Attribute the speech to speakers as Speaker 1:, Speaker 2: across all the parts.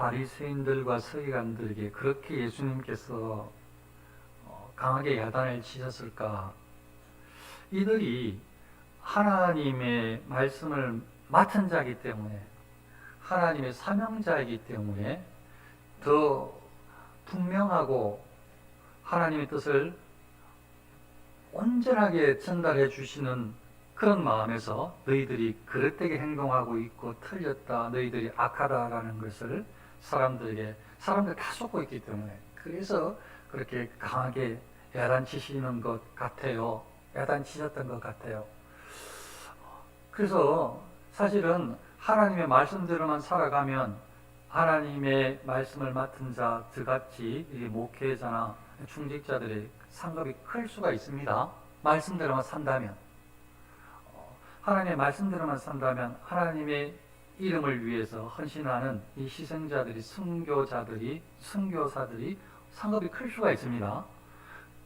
Speaker 1: 바리새인들과 서기관들에게 그렇게 예수님께서 강하게 야단을 치셨을까? 이들이 하나님의 말씀을 맡은 자이기 때문에, 하나님의 사명자이기 때문에 더 분명하고 하나님의 뜻을 온전하게 전달해 주시는 그런 마음에서 너희들이 그릇되게 행동하고 있고 틀렸다, 너희들이 악하다라는 것을 사람들 다 쏟고 있기 때문에, 그래서 그렇게 강하게 야단치시는 것 같아요. 야단치셨던 것 같아요. 그래서 사실은 하나님의 말씀대로만 살아가면 하나님의 말씀을 맡은 자, 저같이 목회자나 중직자들의 상급이 클 수가 있습니다. 말씀대로만 산다면, 하나님의 말씀대로만 산다면 하나님의 이름을 위해서 헌신하는 이 희생자들이, 순교사들이 상급이 클 수가 있습니다.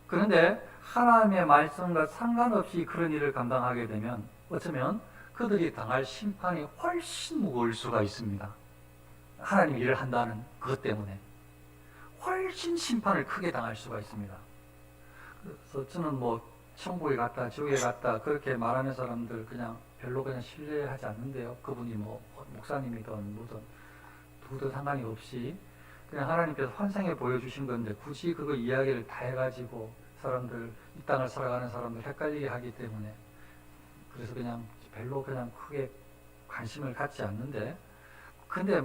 Speaker 1: 그런데 하나님의 말씀과 상관없이 그런 일을 감당하게 되면 어쩌면 그들이 당할 심판이 훨씬 무거울 수가 있습니다. 하나님 일을 한다는 그것 때문에 훨씬 심판을 크게 당할 수가 있습니다. 그래서 저는 천국에 갔다 지옥에 갔다 그렇게 말하는 사람들 그냥 별로 그냥 신뢰하지 않는데요. 그분이 목사님이든 뭐든 누구든 상관이 없이 그냥 하나님께서 환상에 보여주신 건데 굳이 그거 이야기를 다 해가지고 사람들, 이 땅을 살아가는 사람들 헷갈리게 하기 때문에, 그래서 그냥 별로 그냥 크게 관심을 갖지 않는데, 근데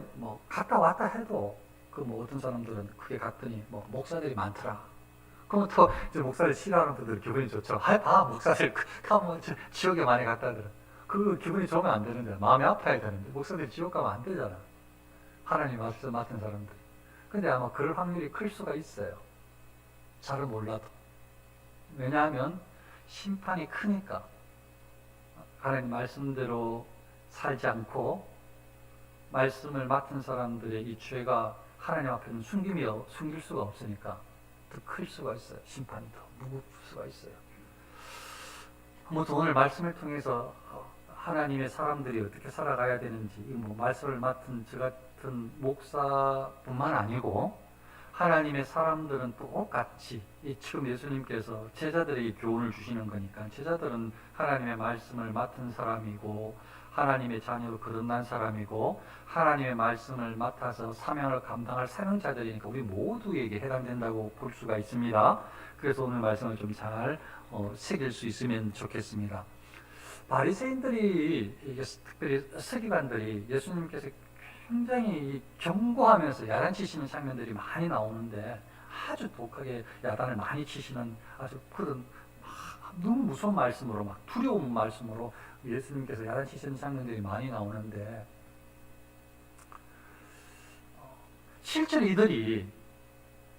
Speaker 1: 갔다 왔다 해도 어떤 사람들은 크게 갔더니 목사들이 많더라. 그러면 또 이제 목사를 싫어하는 분들 기분이 좋죠. 목사들 가면 지옥에 많이 갔다 하더라. 그 기분이 좋으면 안 되는데, 마음이 아파야 되는데, 목사들이 지옥 가면 안 되잖아. 하나님 말씀 맡은 사람들. 근데 아마 그럴 확률이 클 수가 있어요. 잘은 몰라도. 왜냐하면 심판이 크니까. 하나님 말씀대로 살지 않고 말씀을 맡은 사람들의 이 죄가 하나님 앞에는 숨길 수가 없으니까 더 클 수가 있어요. 심판이 더 무거울 수가 있어요. 아무튼 오늘 말씀을 통해서 하나님의 사람들이 어떻게 살아가야 되는지, 말씀을 맡은 저 같은 목사뿐만 아니고 하나님의 사람들은 똑같이 지금 예수님께서 제자들에게 교훈을 주시는 거니까, 제자들은 하나님의 말씀을 맡은 사람이고 하나님의 자녀로 거듭난 사람이고 하나님의 말씀을 맡아서 사명을 감당할 사명자들이니까 우리 모두에게 해당된다고 볼 수가 있습니다. 그래서 오늘 말씀을 좀 잘 새길 수 있으면 좋겠습니다. 바리새인들이, 특별히 서기관들이 예수님께서 굉장히 경고하면서 야단치시는 장면들이 많이 나오는데, 아주 독하게 야단을 많이 치시는 아주 그런 너무 무서운 말씀으로, 두려운 말씀으로 예수님께서 야단치시는 장면들이 많이 나오는데, 실제로 이들이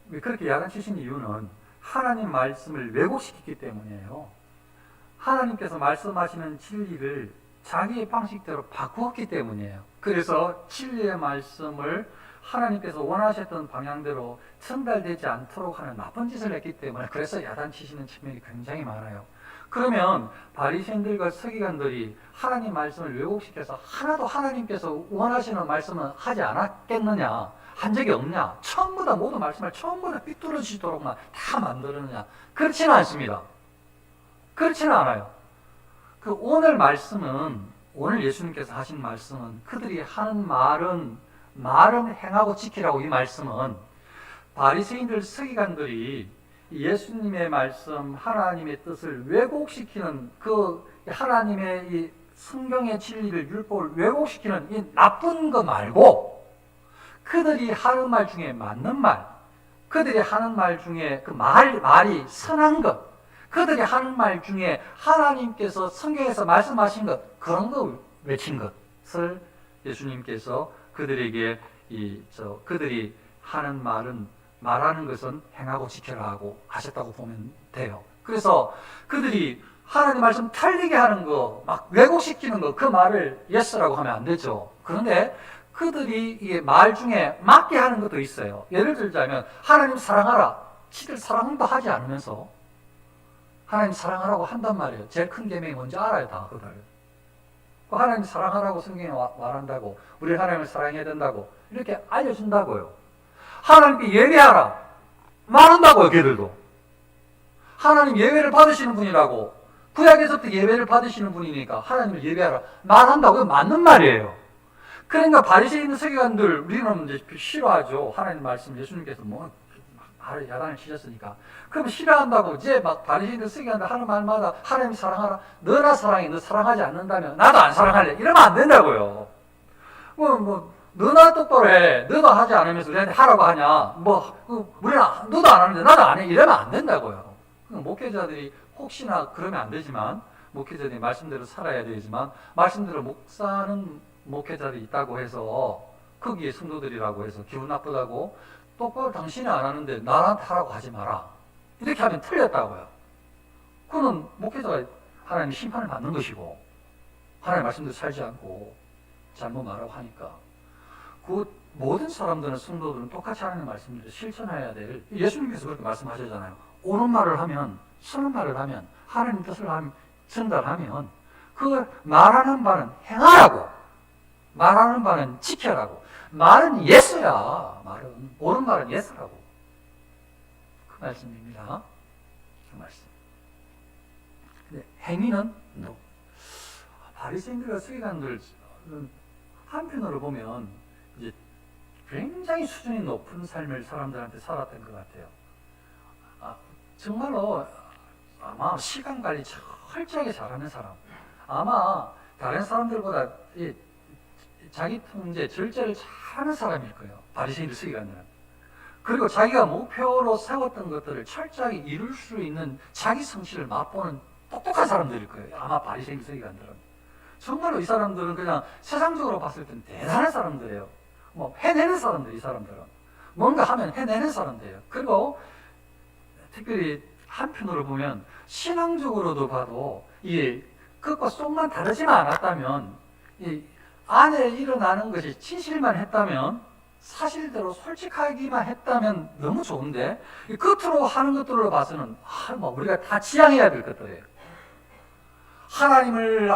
Speaker 1: 왜 그렇게 야단치신 이유는 하나님 말씀을 왜곡시켰기 때문이에요. 하나님께서 말씀하시는 진리를 자기의 방식대로 바꾸었기 때문이에요. 그래서 진리의 말씀을 하나님께서 원하셨던 방향대로 전달되지 않도록 하는 나쁜 짓을 했기 때문에, 그래서 야단치시는 측면이 굉장히 많아요. 그러면 바리새인들과 서기관들이 하나님 말씀을 왜곡시켜서 하나도 하나님께서 원하시는 말씀은 하지 않았겠느냐, 한 적이 없냐, 모든 말씀을 전부 다 삐뚤어지도록만 다 만들었느냐? 그렇지는 않습니다. 그렇지는 않아요. 오늘 말씀은, 오늘 예수님께서 하신 말씀은, 그들이 하는 말은 행하고 지키라고, 이 말씀은 바리새인들, 서기관들이 예수님의 말씀, 하나님의 뜻을 왜곡시키는 하나님의 이 성경의 진리를, 율법을 왜곡시키는 이 나쁜 거 말고, 그들이 하는 말 중에 맞는 말, 그들이 하는 말 중에 말이 선한 것, 그들이 하는 말 중에 하나님께서 성경에서 말씀하신 것, 그런 거 외친 것을 예수님께서 그들에게 그들이 하는 말하는 것은 행하고 지켜라 하고 하셨다고 보면 돼요. 그래서 그들이 하나님 말씀 틀리게 하는 거, 왜곡시키는 거, 그 말을 예스라고 하면 안 되죠. 그런데 그들이 이게 말 중에 맞게 하는 것도 있어요. 예를 들자면 하나님 사랑하라, 지들 사랑도 하지 않으면서 하나님 사랑하라고 한단 말이에요. 제일 큰 계명이 뭔지 알아요, 다 그들. 하나님 사랑하라고 성경에 말한다고, 우리 하나님을 사랑해야 된다고 이렇게 알려준다고요. 하나님께 예배하라 말한다고요. 걔들도 하나님 예배를 받으시는 분이라고, 구약에서부터 예배를 받으시는 분이니까 하나님을 예배하라 말한다고요. 맞는 말이에요. 그러니까 바리새인 서기관들 우리는 이제 싫어하죠. 하나님 말씀 예수님께서 뭐 야단을 치셨으니까. 그럼 싫어한다고 이제 막 바리새인들 서기관들 하는 말마다 하나님 사랑하라, 너나 사랑해, 너 사랑하지 않는다면 나도 안 사랑할래, 이러면 안 된다고요. 너나 똑바로 해, 너도 하지 않으면서 우리한테 하라고 하냐, 우리는 너도 안 하는데 나도 안 해, 이러면 안 된다고요. 목회자들이 혹시나 그러면 안 되지만, 목회자들이 말씀대로 살아야 되지만, 말씀대로 못 사는 목회자들이 있다고 해서 거기에 성도들이라고 해서 기분 나쁘다고 똑바로 당신이 안 하는데 나한테 하라고 하지 마라, 이렇게 하면 틀렸다고요. 그는 목회자가 하나님의 심판을 받는 것이고, 하나님의 말씀대로 살지 않고 잘못 말하고 하니까 그 모든 사람들은, 성도들은 똑같이 하나님의 말씀을 실천해야 될, 예수님께서 그렇게 말씀하셨잖아요. 옳은 말을 하면, 선한 말을 하면, 하나님 뜻을 전달하면 그 말하는 바는 행하라고, 말하는 바는 지켜라고. 말은 예스야. 말은, 옳은 말은 예스라고. 그 말씀입니다. 그 말씀. 근데 행위는 no. 바리새인들과 서기관들 한편으로 보면 이제 굉장히 수준이 높은 삶을 사람들한테 살았던 것 같아요. 정말로 아마 시간 관리 철저하게 잘하는 사람, 아마 다른 사람들보다 자기 통제, 절제를 잘하는 사람일 거예요. 바리새인들 서기관들은. 그리고 자기가 목표로 세웠던 것들을 철저하게 이룰 수 있는 자기 성실을 맛보는 똑똑한 사람들일 거예요. 아마 바리새인들 서기관들은. 정말로 이 사람들은 그냥 세상적으로 봤을 땐 대단한 사람들이에요. 해내는 사람들, 이 사람들은. 뭔가 하면 해내는 사람들이에요. 그리고 특별히 한편으로 보면 신앙적으로도 봐도 이 끝과 속만 다르지만 않았다면, 이 안에 일어나는 것이 진실만 했다면, 사실대로 솔직하기만 했다면 너무 좋은데, 이 끝으로 하는 것들로 봐서는 우리가 다 지향해야 될 것들이에요. 하나님을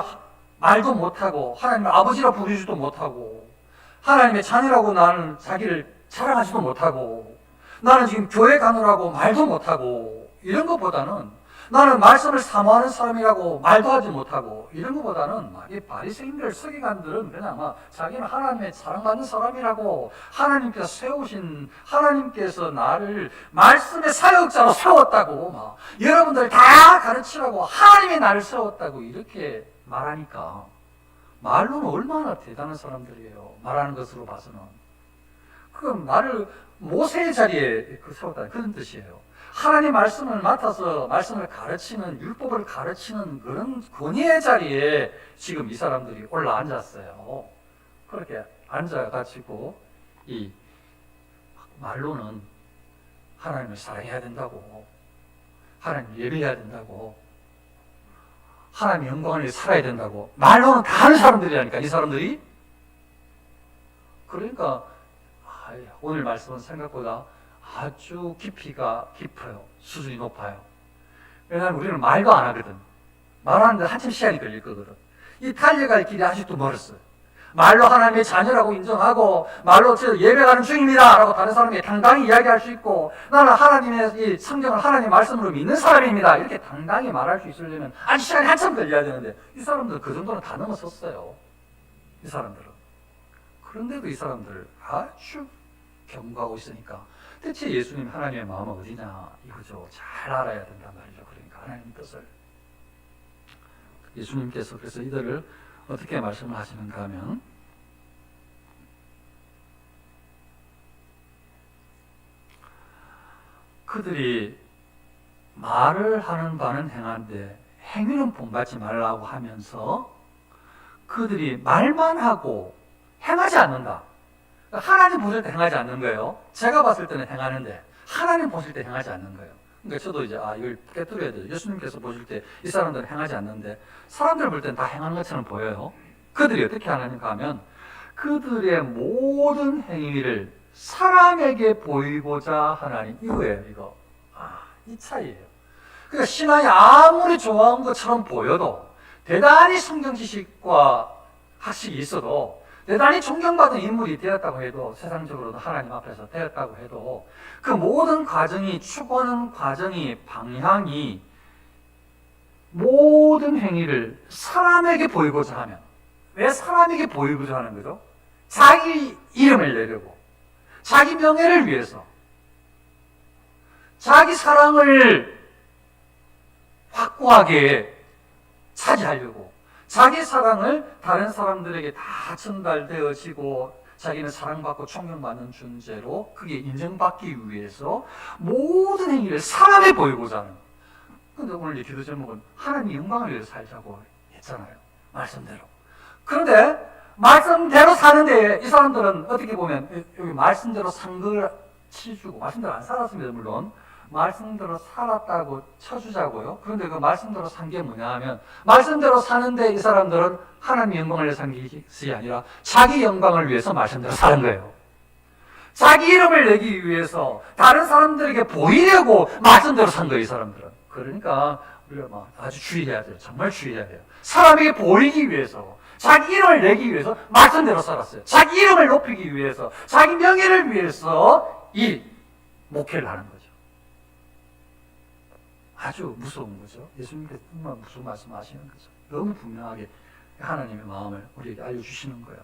Speaker 1: 말도 못하고, 하나님을 아버지라 부르지도 못하고, 하나님의 자녀라고 나는 자기를 자랑하지도 못하고, 나는 지금 교회 가느라고 말도 못하고, 이런 것보다는 나는 말씀을 사모하는 사람이라고 말도 하지 못하고, 이런 것보다는 이 바리새인들 서기관들은 그냥 자기는 하나님의 사랑받는 사람이라고, 하나님께서 세우신, 하나님께서 나를 말씀의 사역자로 세웠다고, 여러분들 다 가르치라고 하나님이 나를 세웠다고 이렇게 말하니까 말로는 얼마나 대단한 사람들이에요. 말하는 것으로 봐서는. 그럼 나를 모세의 자리에 세웠다는 그런 뜻이에요. 하나님 말씀을 맡아서 말씀을 가르치는, 율법을 가르치는 그런 권위의 자리에 지금 이 사람들이 올라앉았어요. 그렇게 앉아가지고 이 말로는 하나님을 사랑해야 된다고, 하나님을 예배해야 된다고, 하나님의 영광을 위해 살아야 된다고 말로는 다 하는 사람들이라니까, 이 사람들이. 그러니까 오늘 말씀은 생각보다 아주 깊이가 깊어요. 수준이 높아요. 왜냐하면 우리는 말도 안 하거든. 말하는데 한참 시간이 걸릴 거거든. 이 달려갈 길이 아직도 멀었어요. 말로 하나님의 자녀라고 인정하고, 말로 저 예배가는 중입니다 라고 다른 사람에게 당당히 이야기할 수 있고, 나는 하나님의 이 성경을 하나님의 말씀으로 믿는 사람입니다, 이렇게 당당히 말할 수 있으려면 아주 시간이 한참 걸려야 되는데, 이 사람들은 그 정도는 다 넘어섰어요. 이 사람들은. 그런데도 이 사람들 아주 경고하고 있으니까 대체 예수님 하나님의 마음은 어디냐 이거죠. 잘 알아야 된단 말이죠. 그러니까 하나님 뜻을. 예수님께서 그래서 이들을 어떻게 말씀을 하시는가 하면, 그들이 말을 하는 바는 행하는데 행위는 본받지 말라고 하면서 그들이 말만 하고 행하지 않는다. 하나님 보실 때 행하지 않는 거예요. 제가 봤을 때는 행하는데 하나님 보실 때 행하지 않는 거예요. 그러니까 저도 이제 이걸 깨뜨려야 돼요. 예수님께서 보실 때 이 사람들은 행하지 않는데 사람들 볼 때는 다 행하는 것처럼 보여요. 그들이 어떻게 하는가 하면 그들의 모든 행위를 사람에게 보이고자 하나니, 이거예요. 이거. 이 차이예요. 그러니까 신앙이 아무리 좋아한 것처럼 보여도, 대단히 성경 지식과 학식이 있어도 대단히 존경받은 인물이 되었다고 해도 세상적으로도 하나님 앞에서 되었다고 해도 그 모든 과정이 추구하는 과정이 방향이 모든 행위를 사람에게 보이고자 하면 왜 사람에게 보이고자 하는 거죠? 자기 이름을 내려고 자기 명예를 위해서 자기 사랑을 확고하게 차지하려고 자기 사랑을 다른 사람들에게 다 전달되어지고 자기는 사랑받고 존경받는 존재로 그게 인정받기 위해서 모든 행위를 사람에 보이고자 하는. 그런데 오늘 이 기도 제목은 하나님 영광을 위해서 살자고 했잖아요. 말씀대로. 그런데 말씀대로 사는데 이 사람들은 어떻게 보면 여기 말씀대로 산 걸 치주고 말씀대로 안 살았습니다. 물론 말씀대로 살았다고 쳐주자고요. 그런데 그 말씀대로 산 게 뭐냐 하면 말씀대로 사는데 이 사람들은 하나님 영광을 위해서 산 것이 아니라 자기 영광을 위해서 말씀대로 사는 거예요. 자기 이름을 내기 위해서 다른 사람들에게 보이려고 말씀대로 산 거예요. 이 사람들은. 그러니까 우리가 막 아주 주의해야 돼요. 정말 주의해야 돼요. 사람에게 보이기 위해서 자기 이름을 내기 위해서 말씀대로 살았어요. 자기 이름을 높이기 위해서 자기 명예를 위해서 이 목회를 하는 거죠. 아주 무서운 거죠. 예수님께서 정말 무슨 말씀하시는 거죠. 너무 분명하게 하나님의 마음을 우리에게 알려주시는 거예요.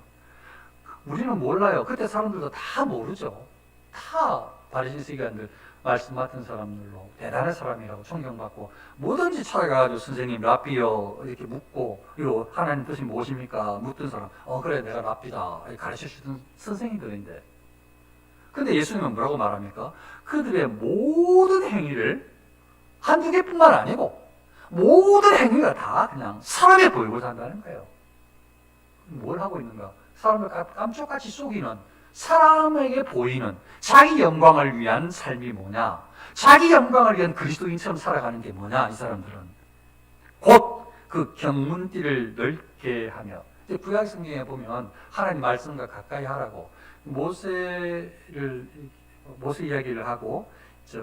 Speaker 1: 우리는 몰라요. 그때 사람들도 다 모르죠. 다 바리새인 서기관들 말씀 맡은 사람들로 대단한 사람이라고 존경받고 뭐든지 찾아가가지고 선생님 라삐요 이렇게 묻고 이거 하나님 뜻이 무엇입니까? 묻던 사람 그래 내가 라삐다 가르쳐주던 선생님들인데 근데 예수님은 뭐라고 말합니까? 그들의 모든 행위를 한두 개뿐만 아니고 모든 행위가 다 그냥 사람에 보이고자 한다는 거예요. 뭘 하고 있는가? 사람을 깜짝같이 속이는 사람에게 보이는 자기 영광을 위한 삶이 뭐냐? 자기 영광을 위한 그리스도인처럼 살아가는 게 뭐냐? 이 사람들은 곧 그 경문띠를 넓게 하며 구약 성경에 보면 하나님 말씀과 가까이 하라고 모세 이야기를 하고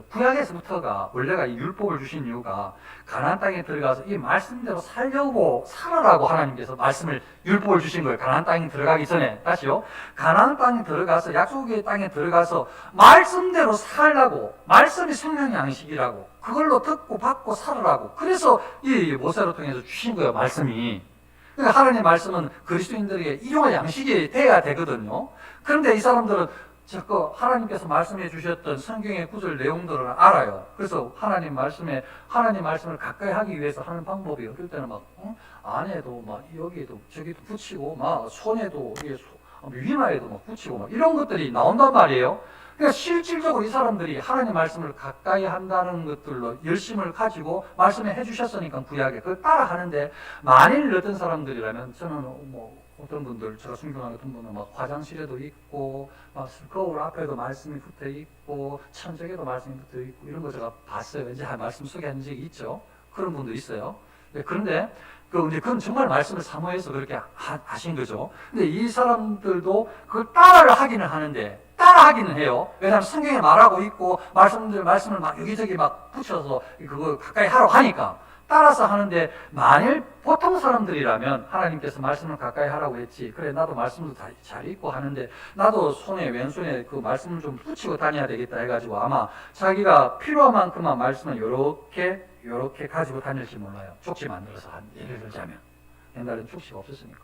Speaker 1: 구약에서부터가 원래가 이 율법을 주신 이유가 가나안 땅에 들어가서 이 말씀대로 살려고 살아라고 하나님께서 말씀을 율법을 주신 거예요. 가나안 땅에 들어가기 전에 다시요. 가나안 땅에 들어가서 약속의 땅에 들어가서 말씀대로 살라고 말씀이 생명 양식이라고 그걸로 듣고 받고 살아라고 그래서 이 모세를 통해서 주신 거예요. 말씀이. 그러니까 하나님의 말씀은 그리스도인들에게 일용할 양식이 돼야 되거든요. 그런데 이 사람들은 자꾸 하나님께서 말씀해 주셨던 성경의 구절 내용들을 알아요. 그래서 하나님 말씀을 가까이 하기 위해서 하는 방법이 어떨 때는 막 안에도 막 여기에도 저기도 붙이고 막 손에도 위마에도 막 붙이고 막 이런 것들이 나온단 말이에요. 그러니까 실질적으로 이 사람들이 하나님 말씀을 가까이 한다는 것들로 열심을 가지고 말씀해 해주셨으니까 구약에 그걸 따라 하는데 만일 어떤 사람들이라면 저는 어떤 분들, 제가 순경한 어떤 분은 막 화장실에도 있고, 막 거울 앞에도 말씀이 붙어 있고, 천장에도 말씀이 붙어 있고, 이런 거 제가 봤어요. 이제 말씀 소개한 적이 있죠. 그런 분도 있어요. 네, 그런데, 그건 정말 말씀을 사모해서 그렇게 하신 거죠. 근데 이 사람들도 그걸 따라를 하기는 하는데, 따라하기는 해요. 왜냐하면 성경에 말하고 있고, 말씀을 막 여기저기 막 붙여서 그거 가까이 하라고 하니까. 따라서 하는데 만일 보통 사람들이라면 하나님께서 말씀을 가까이 하라고 했지 그래 나도 말씀도 잘 읽고 하는데 나도 왼손에 그 말씀을 좀 붙이고 다녀야 되겠다 해가지고 아마 자기가 필요한 만큼만 말씀을 요렇게 가지고 다닐지 몰라요. 족지 만들어서 예를 들자면 옛날엔 족지가 없었으니까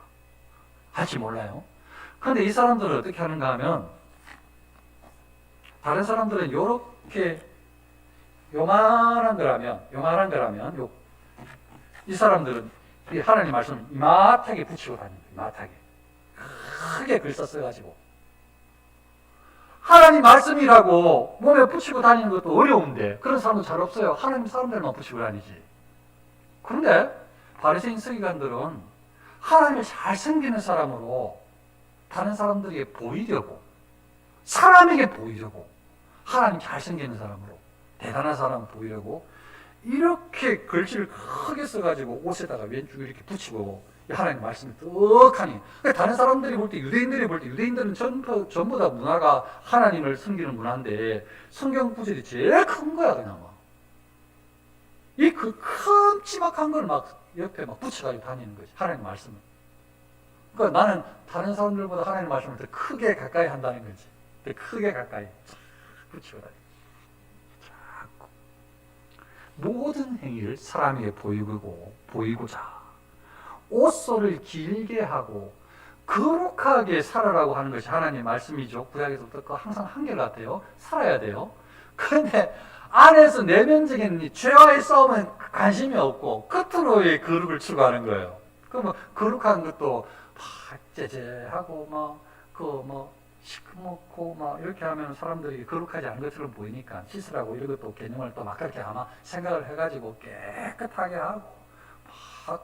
Speaker 1: 할지 몰라요. 그런데 이 사람들은 어떻게 하는가 하면 다른 사람들은 요렇게 요만한 거라면 이 사람들은 하나님 말씀을 이마하게 붙이고 다닙니다. 이마하게. 크게 글 써가지고. 하나님 말씀이라고 몸에 붙이고 다니는 것도 어려운데 그런 사람도 잘 없어요. 하나님 사람들만 붙이고 다니지. 그런데 바리새인 서기관들은 하나님을 잘 섬기는 사람으로 다른 사람들에게 보이려고 사람에게 보이려고 하나님 잘 섬기는 사람으로 대단한 사람 보이려고 이렇게 글씨를 크게 써가지고 옷에다가 왼쪽에 이렇게 붙이고 하나님 말씀이 떡하니 다른 사람들이 볼 때 유대인들은 전부 다 문화가 하나님을 섬기는 문화인데 성경 구절이 제일 큰 거야 그냥 막. 이 그 큼지막한 걸 막 옆에 막 붙여가지고 다니는 거지 하나님 말씀을. 그러니까 나는 다른 사람들보다 하나님 말씀을 더 크게 가까이 한다는 거지. 더 크게 가까이 붙이고 다니. 자꾸 모든 행위를 사람에게 보이고자 옷소를 길게 하고 거룩하게 살아라고 하는 것이 하나님의 말씀이죠. 구약에서부터 항상 한결 같아요. 살아야 돼요. 그런데 안에서 내면적인 죄와의 싸움은 관심이 없고 끝으로의 거룩을 추구하는 거예요. 그러면 거룩한 것도 제제하고 시커멓고 이렇게 하면 사람들이 거룩하지 않은 것처럼 보이니까 씻으라고 이런 것도 개념을 또 막 그렇게 아마 생각을 해가지고 깨끗하게 하고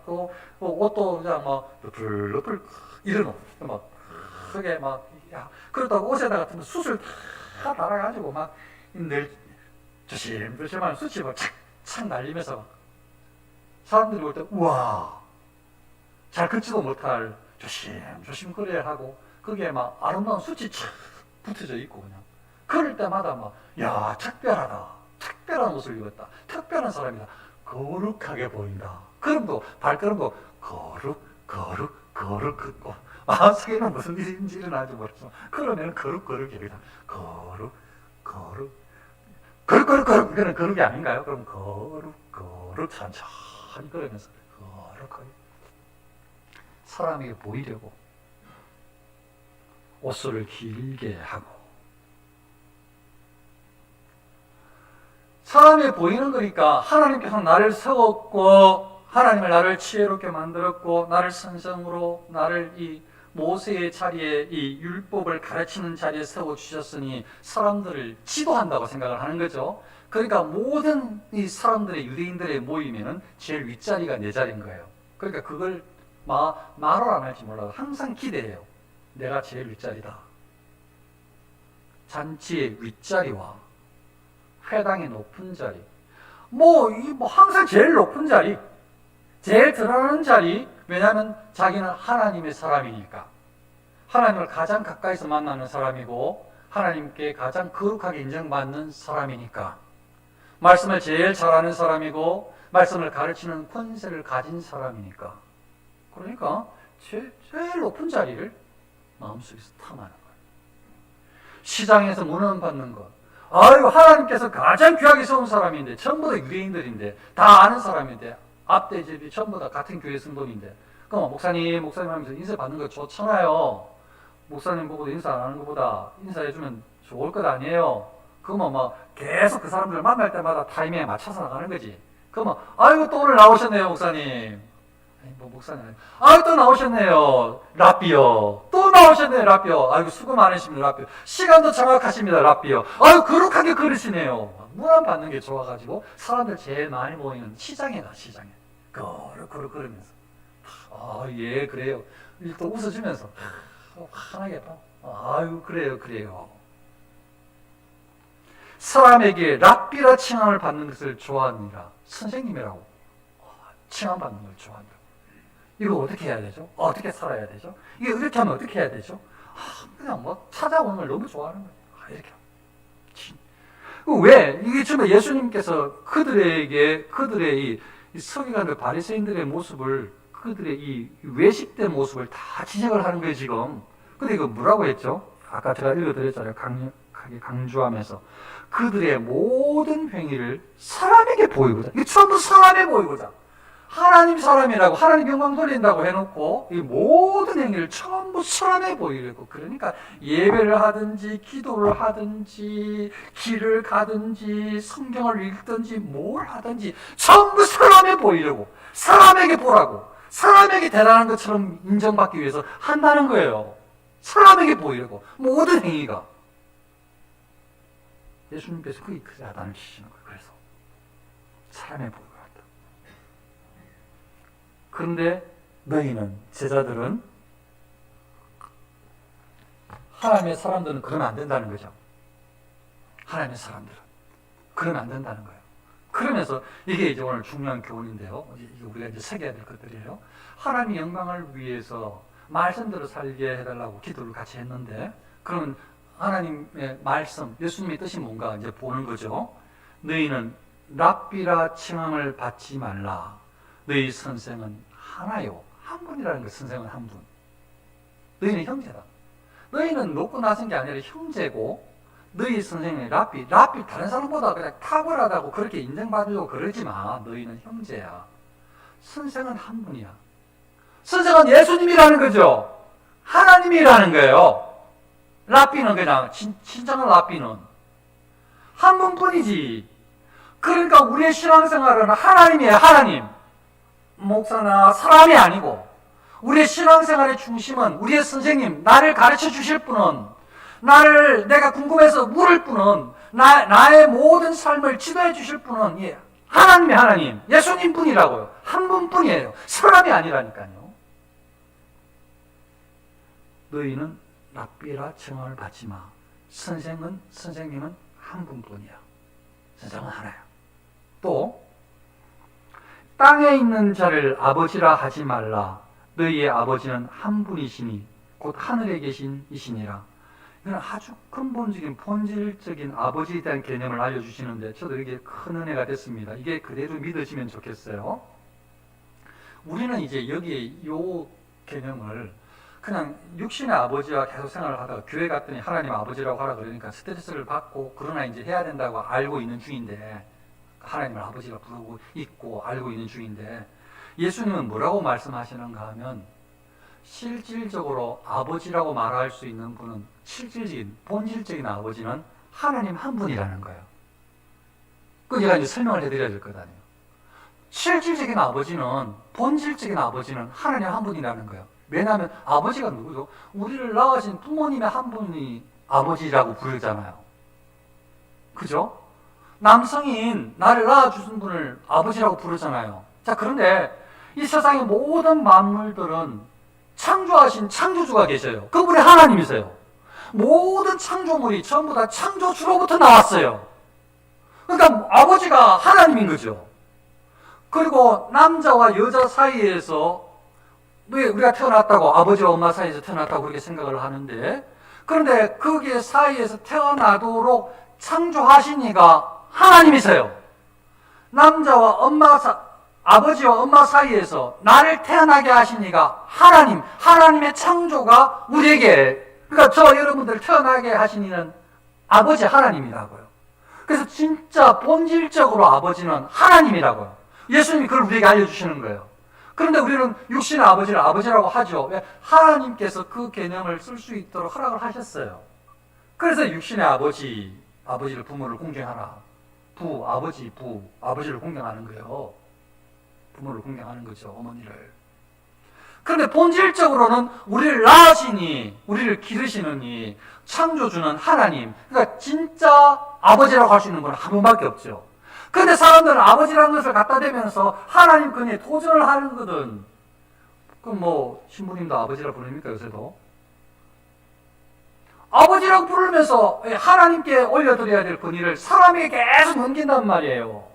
Speaker 1: 또 옷도 그냥 너플너플 이런 옷 크게 그렇다고 옷에다가 숯을 다 달아가지고 늘 조심조심하는 숯이 착착 날리면서 사람들이 볼 때 우와 잘 긋지도 못할 조심조심 그래야 하고 거기에 아름다운 숯이 착 붙어져 있고 그냥 그럴 때마다 야 특별한 옷을 입었다 특별한 사람이다 거룩하게 보인다. 걸음도 발걸음도 거룩 긋고 세계는 무슨 일인지 일어나지 모르겠어. 그러면 거룩이다. 거룩 그는 거룩이 아닌가요? 그럼 거룩 천천히 걸으면서 거룩하게 사람에게 보이려고 옷소를 길게 하고 사람이 보이는 거니까 하나님께서 나를 세웠고 하나님을 나를 지혜롭게 만들었고 나를 선생으로 나를 이 모세의 자리에 이 율법을 가르치는 자리에 세워주셨으니 사람들을 지도한다고 생각을 하는 거죠. 그러니까 모든 이 사람들의 유대인들의 모임에는 제일 윗자리가 내 자리인 거예요. 그러니까 그걸 말을 안 할지 몰라도 항상 기대해요. 내가 제일 윗자리다. 잔치의 윗자리와 회당의 높은 자리, 항상 제일 높은 자리, 제일 드러나는 자리. 왜냐하면 자기는 하나님의 사람이니까. 하나님을 가장 가까이서 만나는 사람이고 하나님께 가장 거룩하게 인정받는 사람이니까. 말씀을 제일 잘하는 사람이고 말씀을 가르치는 권세를 가진 사람이니까. 그러니까 제일 높은 자리를 마음속에서 탐하는 거예요. 시장에서 문안받는 것. 아이고 하나님께서 가장 귀하게 세운 사람인데 전부 다 유대인들인데 다 아는 사람인데 앞대 집이 전부 다 같은 교회 성도인데 그럼 목사님 하면서 인사 받는 거 좋잖아요. 목사님 보고 인사 안 하는 것보다 인사해주면 좋을 것 아니에요. 그러면 계속 그 사람들을 만날 때마다 타이밍에 맞춰서 나가는 거지. 그러면 아이고 또 오늘 나오셨네요 목사님. 목사님 아이고 또 나오셨네요 랍비요. 또 나오셨네요 랍비요. 아이고 수고 많으십니다 랍비요. 시간도 정확하십니다 랍비요. 아이고 거룩하게 걸으시네요. 문안 받는 게 좋아가지고 사람들 제일 많이 모이는 시장에 거룩 걸으면서 예 그래요. 또 웃어주면서 환하게 아유 그래요. 사람에게 랍비라 칭함을 받는 것을 좋아하느니라. 선생님이라고 칭함받는 걸 좋아한다. 이거 어떻게 해야 되죠? 어떻게 살아야 되죠? 이게 이렇게 하면 어떻게 해야 되죠? 그냥 찾아오는 걸 너무 좋아하는 거예요. 이렇게. 왜? 이게 정말 예수님께서 그들의 이 서기관들 바리새인들의 모습을 그들의 이 외식된 모습을 다 지적을 하는 거예요 지금. 근데 이거 뭐라고 했죠? 아까 제가 읽어드렸잖아요. 강력하게 강조하면서 그들의 모든 행위를 사람에게 보이고자. 이게 전부 사람에 보이고자. 하나님 사람이라고 하나님 영광 돌린다고 해놓고 이 모든 행위를 전부 사람에 보이려고. 그러니까 예배를 하든지 기도를 하든지 길을 가든지 성경을 읽든지 뭘 하든지 전부 사람에 보이려고. 사람에게 보라고. 사람에게 대단한 것처럼 인정받기 위해서 한다는 거예요. 사람에게 보이려고. 모든 행위가. 예수님께서 그게 야단을 치시는 거예요. 그래서 사람에 보이고 한다. 그런데 너희는 제자들은 하나님의 사람들은 그러면 안 된다는 거죠. 하나님의 사람들은 그러면 안 된다는 거예요. 그러면서 이게 이제 오늘 중요한 교훈인데요. 이게 우리가 이제 새겨야 될 것들이에요. 하나님의 영광을 위해서 말씀대로 살게 해달라고 기도를 같이 했는데, 그러면 하나님의 말씀, 예수님의 뜻이 뭔가 이제 보는 거죠. 너희는 랍비라 칭함을 받지 말라. 너희 선생은 하나요. 한 분이라는 거. 선생은 한 분. 너희는 형제다. 너희는 높고 낮은 게 아니라 형제고, 너희 선생님 랍비 다른 사람보다 그냥 탁월하다고 그렇게 인정받으려고 그러지 마. 너희는 형제야. 선생은 한 분이야. 선생은 예수님이라는 거죠. 하나님이라는 거예요. 랍비는 그냥 진정한 랍비는 한 분뿐이지. 그러니까 우리의 신앙생활은 하나님이에요. 하나님. 목사나 사람이 아니고, 우리의 신앙생활의 중심은 우리의 선생님, 나를 가르쳐 주실 분은, 내가 궁금해서 물을 분은, 나의 모든 삶을 지도해 주실 분은 하나님의 하나님, 예수님 분이라고요. 한 분뿐이에요. 사람이 아니라니까요. 너희는 랍비라称함을 받지 마. 선생님은 한 분뿐이야. 선생은 하나야. 또 땅에 있는 자를 아버지라 하지 말라. 너희의 아버지는 한 분이시니 곧 하늘에 계신 이시니라. 이건 아주 근본적인 본질적인 아버지에 대한 개념을 알려주시는데, 저도 이게 큰 은혜가 됐습니다. 이게 그대로 믿어지면 좋겠어요. 우리는 이제 여기에 이 개념을 그냥 육신의 아버지와 계속 생활을 하다가 교회 갔더니 하나님 아버지라고 하라 그러니까 스트레스를 받고, 그러나 이제 해야 된다고 알고 있는 중인데, 하나님을 아버지가 부르고 있고 알고 있는 중인데, 예수님은 뭐라고 말씀하시는가 하면, 실질적으로 아버지라고 말할 수 있는 분은, 실질적인 본질적인 아버지는 하나님 한 분이라는 거예요. 그 제가 이제 설명을 해드려야 될 것 아니에요. 실질적인 아버지는, 본질적인 아버지는 하나님 한 분이라는 거예요. 왜냐하면 아버지가 누구죠? 우리를 낳으신 부모님의 한 분이 아버지라고 부르잖아요. 그죠? 남성인 나를 낳아주신 분을 아버지라고 부르잖아요. 자, 그런데 이 세상의 모든 만물들은 창조하신 창조주가 계셔요. 그분이 하나님이세요. 모든 창조물이 전부 다 창조주로부터 나왔어요. 그러니까 아버지가 하나님인 거죠. 그리고 남자와 여자 사이에서, 왜 우리가 태어났다고, 아버지와 엄마 사이에서 태어났다고 그렇게 생각을 하는데, 그런데 거기에 사이에서 태어나도록 창조하신 이가 하나님이세요. 남자와 아버지와 엄마 사이에서 나를 태어나게 하신 이가 하나님의 창조가 우리에게, 그러니까 저 여러분들 태어나게 하신 이는 아버지 하나님이라고요. 그래서 진짜 본질적으로 아버지는 하나님이라고요. 예수님이 그걸 우리에게 알려주시는 거예요. 그런데 우리는 육신의 아버지를 아버지라고 하죠. 왜? 하나님께서 그 개념을 쓸 수 있도록 허락을 하셨어요. 그래서 육신의 아버지를 부모를 공경하라. 아버지를 공경하는 거예요. 부모를 공경하는 거죠, 어머니를. 그런데 본질적으로는 우리를 낳으시니, 우리를 기르시는 이 창조주는 하나님. 그러니까 진짜 아버지라고 할 수 있는 분은 한 분밖에 없죠. 그런데 사람들은 아버지라는 것을 갖다 대면서 하나님 그에 도전을 하는 거든. 그럼 신부님도 아버지라 부릅니까, 요새도? 아버지라고 부르면서 하나님께 올려드려야 될 권위를 사람에게 계속 넘긴단 말이에요.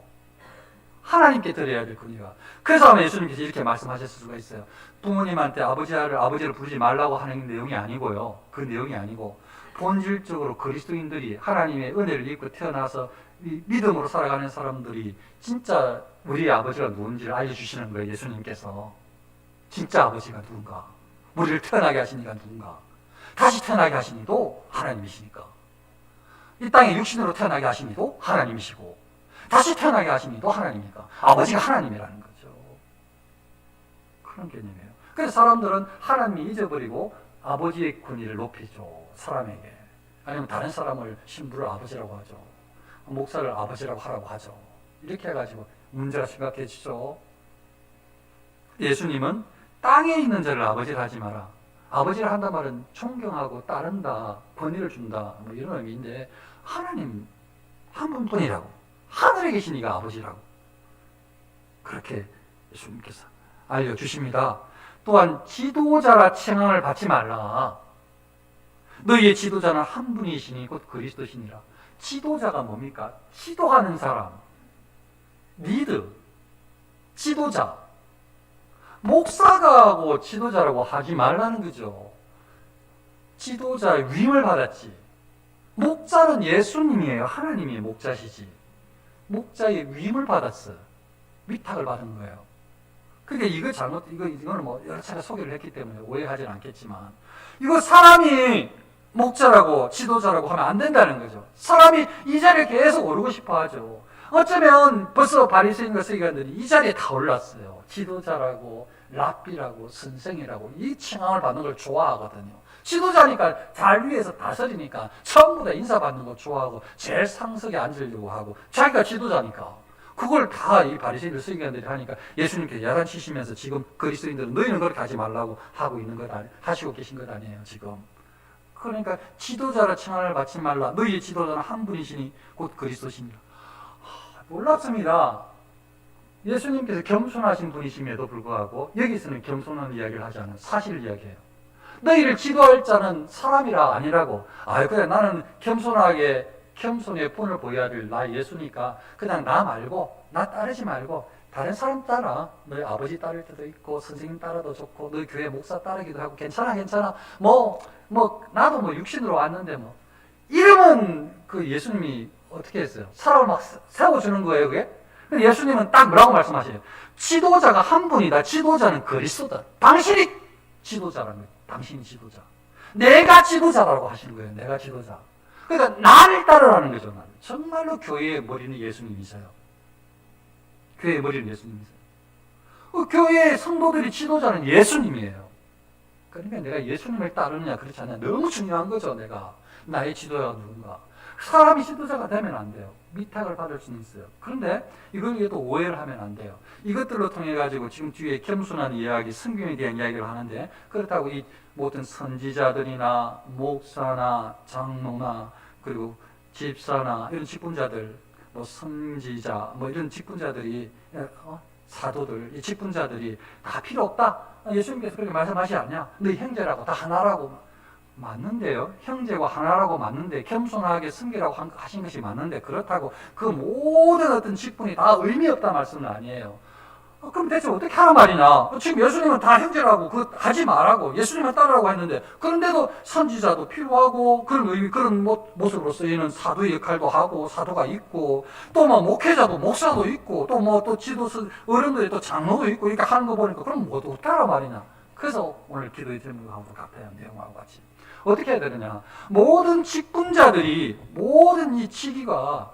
Speaker 1: 하나님께 드려야 될 권위가. 그래서 아마 예수님께서 이렇게 말씀하셨을 수가 있어요. 부모님한테 아버지를 부르지 말라고 하는 내용이 아니고요. 그 내용이 아니고, 본질적으로 그리스도인들이 하나님의 은혜를 입고 태어나서 믿음으로 살아가는 사람들이 진짜 우리의 아버지가 누군지를 알려주시는 거예요. 예수님께서. 진짜 아버지가 누군가, 우리를 태어나게 하신 이가 누군가, 다시 태어나게 하신 이도 하나님이시니까, 이 땅에 육신으로 태어나게 하신 이도 하나님이시고, 다시 태어나게 하신 이도 하나님이니까 아버지가 하나님이라는 거죠. 그런 개념이에요. 그래서 사람들은 하나님이 잊어버리고 아버지의 권위를 높이죠. 사람에게. 아니면 다른 사람을, 신부를 아버지라고 하죠. 목사를 아버지라고 하라고 하죠. 이렇게 해가지고 문제가 심각해지죠. 예수님은 땅에 있는 자를 아버지라 하지 마라. 아버지를 한단 말은 존경하고 따른다, 권위를 준다, 이런 의미인데, 하나님 한 분뿐이라고, 하늘에 계신 이가 아버지라고 그렇게 예수님께서 알려주십니다. 또한 지도자라 칭함을 받지 말라. 너희의 지도자는 한 분이시니 곧 그리스도시니라. 지도자가 뭡니까? 지도하는 사람, 리드, 지도자. 목사가고 지도자라고 하지 말라는 거죠. 지도자의 위임을 받았지. 목자는 예수님이에요. 하나님이 목자시지. 목자의 위임을 받았어. 위탁을 받은 거예요. 그러니까 이거는 여러 차례 소개를 했기 때문에 오해하지는 않겠지만, 이거 사람이 목자라고 지도자라고 하면 안 된다는 거죠. 사람이 이 자리에 계속 오르고 싶어 하죠. 어쩌면 벌써 바리새인과 서기관들이 이 자리에 다 올랐어요. 지도자라고, 랍비라고, 선생이라고 이 칭함을 받는 걸 좋아하거든요. 지도자니까 잘 위에서 다스리니까 전부 다 인사받는 거 좋아하고 제일 상석에 앉으려고 하고 자기가 지도자니까 그걸 다 이 바리새인들 서기관들이 하니까 예수님께 야단치시면서 지금 그리스도인들은 너희는 그렇게 하지 말라고 하고 있는 것 하시고 계신 것 아니에요 지금. 그러니까 지도자라 칭함을 받지 말라. 너희의 지도자는 한 분이시니 곧 그리스도시니라. 놀랍습니다. 예수님께서 겸손하신 분이심에도 불구하고 여기서는 겸손한 이야기를 하지 않아요. 사실을 이야기해요. 너희를 지도할 자는 사람이라 아니라고. 그래 나는 겸손의 본을 보여야 될 나 예수니까 그냥 나 말고 나 따르지 말고 다른 사람 따라. 너희 아버지 따를 때도 있고 선생님 따라도 좋고 너희 교회 목사 따르기도 하고 괜찮아 나도 육신으로 왔는데 이러면 그 예수님이 어떻게 했어요? 사람을 막 세워주는 거예요 그게? 근데 예수님은 딱 뭐라고 말씀하세요? 지도자가 한 분이다. 지도자는 그리스도다. 당신이 지도자라는 거예요. 당신이 지도자. 내가 지도자라고 하시는 거예요. 내가 지도자. 그러니까 나를 따르라는 거죠. 나를. 정말로 교회의 머리는 예수님이세요. 교회의 머리는 예수님이세요. 교회의 성도들이 지도자는 예수님이에요. 그러니까 내가 예수님을 따르느냐 그렇지 않냐 너무 중요한 거죠. 내가 나의 지도자가 누군가. 사람이 지도자가 되면 안 돼요. 미탁을 받을 수는 있어요. 그런데 이걸 또 오해를 하면 안 돼요. 이것들로 통해 가지고 지금 뒤에 겸손한 이야기, 성경에 대한 이야기를 하는데 그렇다고 이 모든 선지자들이나 목사나 장로나 그리고 집사나 이런 직분자들, 선지자 이런 직분자들이 사도들, 이 직분자들이 다 필요 없다. 예수님께서 그렇게 말씀하시지 않냐? 너희 형제라고 다 하나라고. 맞는데요. 형제고 하나라고 맞는데 겸손하게 섬기라고 하신 것이 맞는데 그렇다고 그 모든 어떤 직분이 다 의미 없다 말씀은 아니에요. 그럼 대체 어떻게 하란 말이냐? 지금 예수님은 다 형제라고 그거 하지 말라고 예수님을 따르라고 했는데 그런데도 선지자도 필요하고 그런 모습으로 쓰이는 사도의 역할도 하고 사도가 있고 또 목회자도 목사도 있고 또 지도서 어른들이 또 장로도 있고 이렇게 하는 거 보니까 그럼 어떻게 하란 말이냐? 그래서 오늘 기도의 제목하고 같아요. 내용하고 같이. 어떻게 해야 되느냐? 모든 직분자들이 모든 이 직위가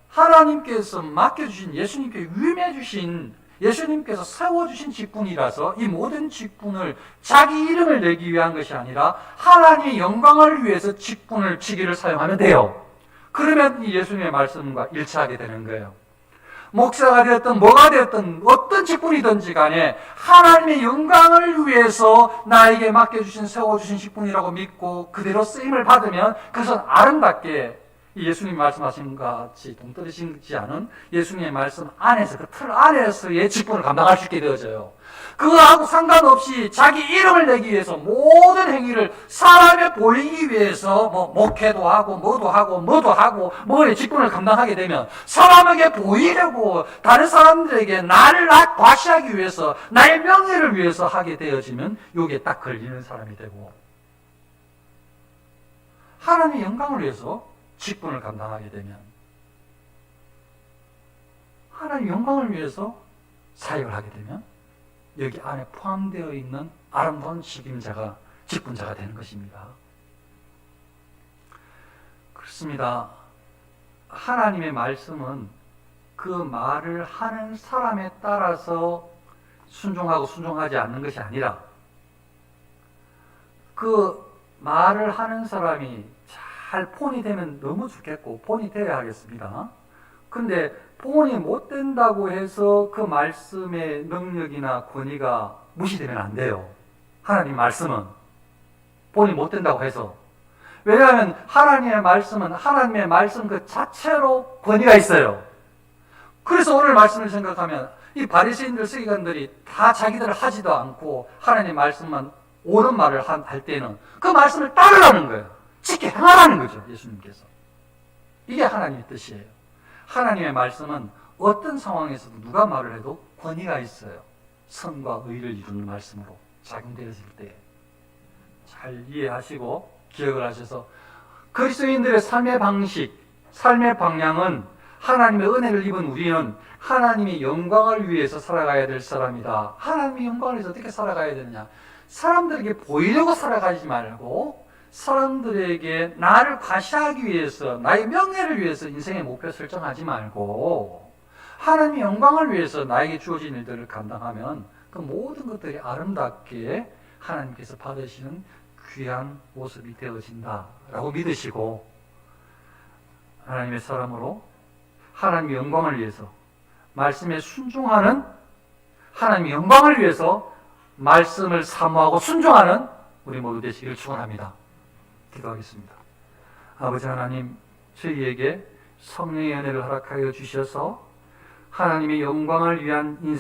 Speaker 1: 하나님께서 맡겨주신 예수님께 위임해주신 예수님께서 세워주신 직분이라서 이 모든 직분을 자기 이름을 내기 위한 것이 아니라 하나님의 영광을 위해서 직위를 사용하면 돼요. 그러면 이 예수님의 말씀과 일치하게 되는 거예요. 목사가 되었든 뭐가 되었든 어떤 직분이든지 간에 하나님의 영광을 위해서 나에게 맡겨주신 세워주신 직분이라고 믿고 그대로 쓰임을 받으면 그것은 아름답게 예수님이 말씀하신 것 같이 동떨어지지 않은 예수님의 말씀 안에서 그 틀 안에서의 직분을 감당할 수 있게 되어져요. 그거하고 상관없이 자기 이름을 내기 위해서 모든 행위를 사람에 보이기 위해서 목회도 하고 뭐도 하고 뭐의 직분을 감당하게 되면 사람에게 보이려고 다른 사람들에게 나를 과시하기 위해서 나의 명예를 위해서 하게 되어지면 여기에 딱 걸리는 사람이 되고 하나님의 영광을 위해서 직분을 감당하게 되면 하나님 영광을 위해서 사역을 하게 되면 여기 안에 포함되어 있는 아름다운 직분자가 되는 것입니다. 그렇습니다. 하나님의 말씀은 그 말을 하는 사람에 따라서 순종하고 순종하지 않는 것이 아니라 그 말을 하는 사람이 잘 본이 되면 너무 좋겠고 본이 되어야 하겠습니다. 그런데 본이 못 된다고 해서 그 말씀의 능력이나 권위가 무시되면 안 돼요. 하나님 말씀은 본이 못 된다고 해서. 왜냐하면 하나님의 말씀은 하나님의 말씀 그 자체로 권위가 있어요. 그래서 오늘 말씀을 생각하면 이 바리새인들 서기관들이 다 자기들 하지도 않고 하나님의 말씀만 옳은 말을 할 때는 그 말씀을 따르라는 거예요. 지켜 행하라는 거죠. 예수님께서. 이게 하나님의 뜻이에요. 하나님의 말씀은 어떤 상황에서도 누가 말을 해도 권위가 있어요. 선과 의를 이루는 말씀으로 작용되었을 때 잘 이해하시고 기억을 하셔서 그리스도인들의 삶의 방식, 삶의 방향은 하나님의 은혜를 입은 우리는 하나님의 영광을 위해서 살아가야 될 사람이다. 하나님의 영광을 위해서 어떻게 살아가야 되느냐? 사람들에게 보이려고 살아가지 말고 사람들에게 나를 과시하기 위해서, 나의 명예를 위해서 인생의 목표 설정하지 말고 하나님의 영광을 위해서 나에게 주어진 일들을 감당하면 그 모든 것들이 아름답게 하나님께서 받으시는 귀한 모습이 되어진다라고 믿으시고, 하나님의 사람으로 하나님의 영광을 위해서 말씀에 순종하는, 하나님의 영광을 위해서 말씀을 사모하고 순종하는 우리 모두 되시기를 축원합니다. 기도하겠습니다. 아버지 하나님, 저희에게 성령의 은혜를 허락하여 주셔서 하나님의 영광을 위한 인생